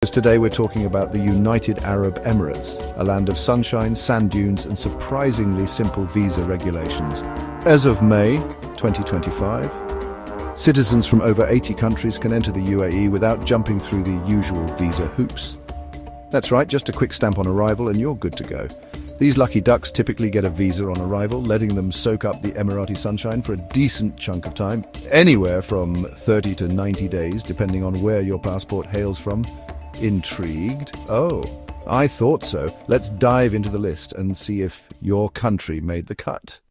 because today we're talking about the United Arab Emirates, a land of sunshine, sand dunes, and surprisingly simple visa regulations. As of May 2025, citizens from over 80 countries can enter the UAE without jumping through the usual visa hoops. That's right, just a quick stamp on arrival and you're good to go. These lucky ducks typically get a visa on arrival, letting them soak up the Emirati sunshine for a decent chunk of time, anywhere from 30 to 90 days, depending on where your passport hails from. Intrigued? Oh, I thought so. Let's dive into the list and see if your country made the cut.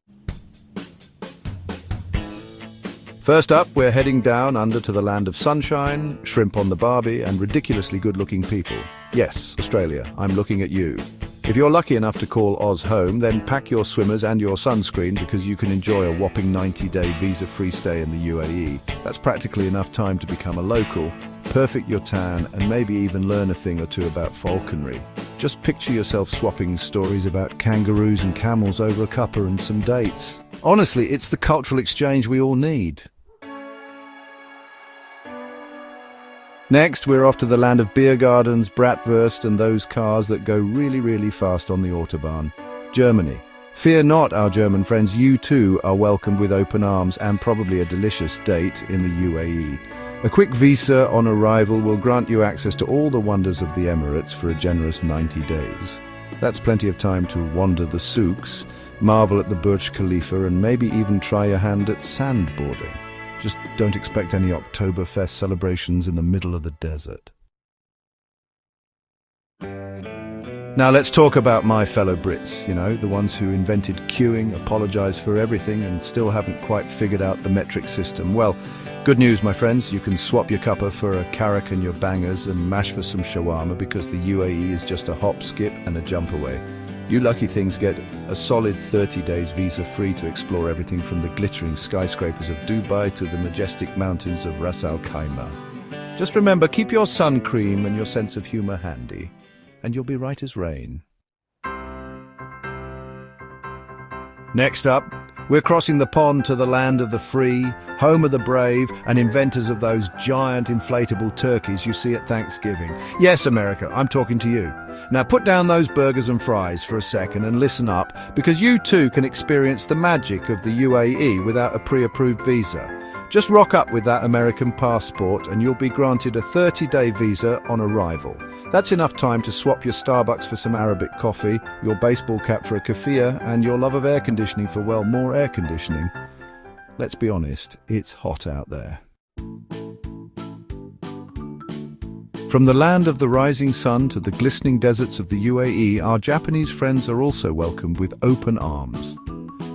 First up, we're heading down under to the land of sunshine, shrimp on the barbie, and ridiculously good-looking people. Yes, Australia, I'm looking at you. If you're lucky enough to call Oz home, then pack your swimmers and your sunscreen because you can enjoy a whopping 90-day visa-free stay in the UAE. That's practically enough time to become a local, perfect your tan, and maybe even learn a thing or two about falconry. Just picture yourself swapping stories about kangaroos and camels over a cuppa and some dates. Honestly, it's the cultural exchange we all need. Next, we're off to the land of beer gardens, bratwurst, and those cars that go really, really fast on the Autobahn. Germany. Fear not, our German friends, you too are welcomed with open arms and probably a delicious date in the UAE. A quick visa on arrival will grant you access to all the wonders of the Emirates for a generous 90 days. That's plenty of time to wander the souks, marvel at the Burj Khalifa, and maybe even try your hand at sandboarding. Just don't expect any Oktoberfest celebrations in the middle of the desert. Now let's talk about my fellow Brits, the ones who invented queuing, apologise for everything, and still haven't quite figured out the metric system. Well, good news, my friends, you can swap your cuppa for a carrot and your bangers and mash for some shawarma because the UAE is just a hop, skip and a jump away. You lucky things get a solid 30 days visa-free to explore everything from the glittering skyscrapers of Dubai to the majestic mountains of Ras Al Khaimah. Just remember, keep your sun cream and your sense of humour handy, and you'll be right as rain. Next up, we're crossing the pond to the land of the free, home of the brave, and inventors of those giant inflatable turkeys you see at Thanksgiving. Yes, America, I'm talking to you. Now put down those burgers and fries for a second and listen up, because you too can experience the magic of the UAE without a pre-approved visa. Just rock up with that American passport and you'll be granted a 30-day visa on arrival. That's enough time to swap your Starbucks for some Arabic coffee, your baseball cap for a keffiyeh, and your love of air conditioning for, well, more air conditioning. Let's be honest, it's hot out there. From the land of the rising sun to the glistening deserts of the UAE, our Japanese friends are also welcomed with open arms.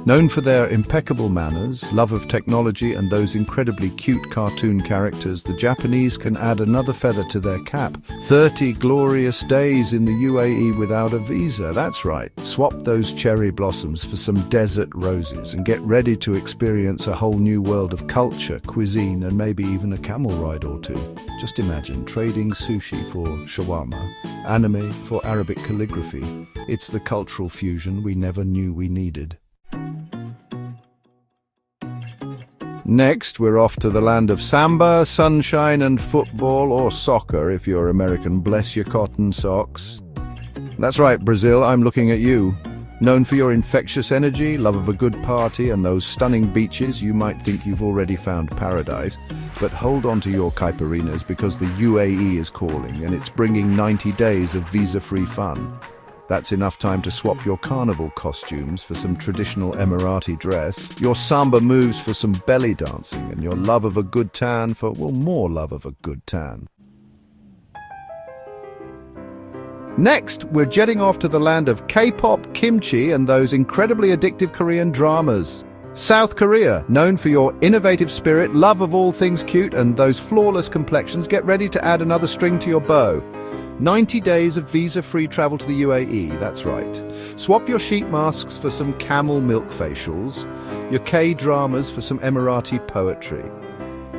Known for their impeccable manners, love of technology, and those incredibly cute cartoon characters, the Japanese can add another feather to their cap. 30 glorious days in the UAE without a visa. That's right. Swap those cherry blossoms for some desert roses and get ready to experience a whole new world of culture, cuisine, and maybe even a camel ride or two. Just imagine trading sushi for shawarma, anime for Arabic calligraphy. It's the cultural fusion we never knew we needed. Next, we're off to the land of samba, sunshine, and football, or soccer if you're American. Bless your cotton socks. That's right, Brazil, I'm looking at you. Known for your infectious energy, love of a good party, and those stunning beaches, you might think you've already found paradise. But hold on to your caipirinhas because the UAE is calling, and it's bringing 90 days of visa-free fun. That's enough time to swap your carnival costumes for some traditional Emirati dress, your samba moves for some belly dancing, and your love of a good tan for, well, more love of a good tan. Next, we're jetting off to the land of K-pop, kimchi, and those incredibly addictive Korean dramas. South Korea, known for your innovative spirit, love of all things cute, and those flawless complexions, get ready to add another string to your bow. 90 days of visa-free travel to the UAE, that's right. Swap your sheet masks for some camel milk facials, your K-dramas for some Emirati poetry,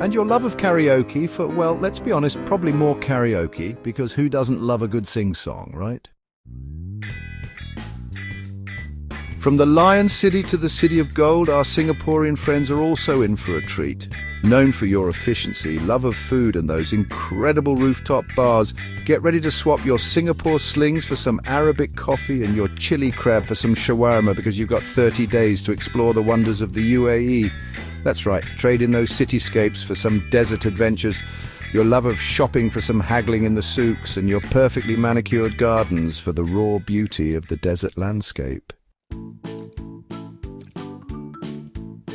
and your love of karaoke for, well, let's be honest, probably more karaoke, because who doesn't love a good sing-song, right? From the Lion City to the City of Gold, our Singaporean friends are also in for a treat. Known for your efficiency, love of food and those incredible rooftop bars, get ready to swap your Singapore slings for some Arabic coffee and your chili crab for some shawarma, because you've got 30 days to explore the wonders of the UAE. That's right, trade in those cityscapes for some desert adventures, your love of shopping for some haggling in the souks, and your perfectly manicured gardens for the raw beauty of the desert landscape.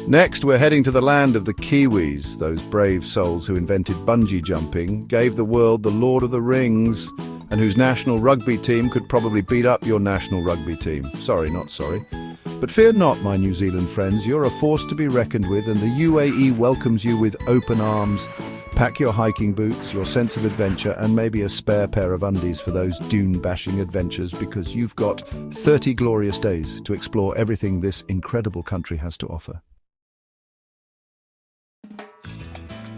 Next, we're heading to the land of the Kiwis, those brave souls who invented bungee jumping, gave the world the Lord of the Rings, and whose national rugby team could probably beat up your national rugby team. Sorry, not sorry. But fear not, my New Zealand friends, you're a force to be reckoned with, and the UAE welcomes you with open arms. Pack your hiking boots, your sense of adventure, and maybe a spare pair of undies for those dune-bashing adventures, because you've got 30 glorious days to explore everything this incredible country has to offer.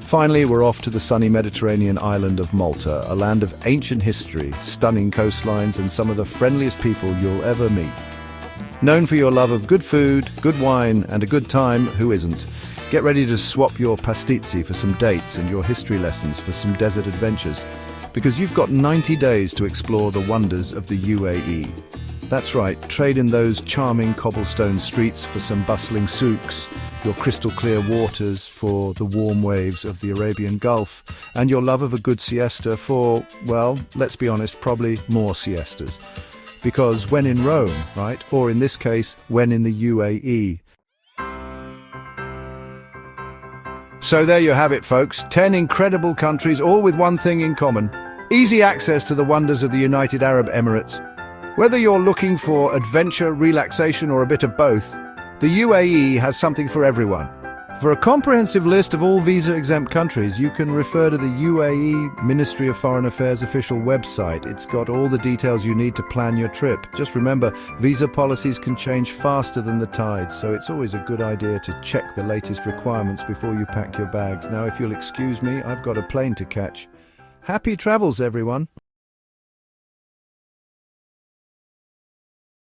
Finally, we're off to the sunny Mediterranean island of Malta, a land of ancient history, stunning coastlines, and some of the friendliest people you'll ever meet. Known for your love of good food, good wine, and a good time, who isn't? Get ready to swap your pastizzi for some dates and your history lessons for some desert adventures, because you've got 90 days to explore the wonders of the UAE. That's right, trade in those charming cobblestone streets for some bustling souks, your crystal clear waters for the warm waves of the Arabian Gulf, and your love of a good siesta for, well, let's be honest, probably more siestas. Because when in Rome, right, or in this case, when in the UAE. So there you have it, folks. 10 incredible countries, all with one thing in common: easy access to the wonders of the United Arab Emirates. Whether you're looking for adventure, relaxation, or a bit of both, the UAE has something for everyone. For a comprehensive list of all visa-exempt countries, you can refer to the UAE Ministry of Foreign Affairs official website. It's got all the details you need to plan your trip. Just remember, visa policies can change faster than the tides, so it's always a good idea to check the latest requirements before you pack your bags. Now, if you'll excuse me, I've got a plane to catch. Happy travels, everyone.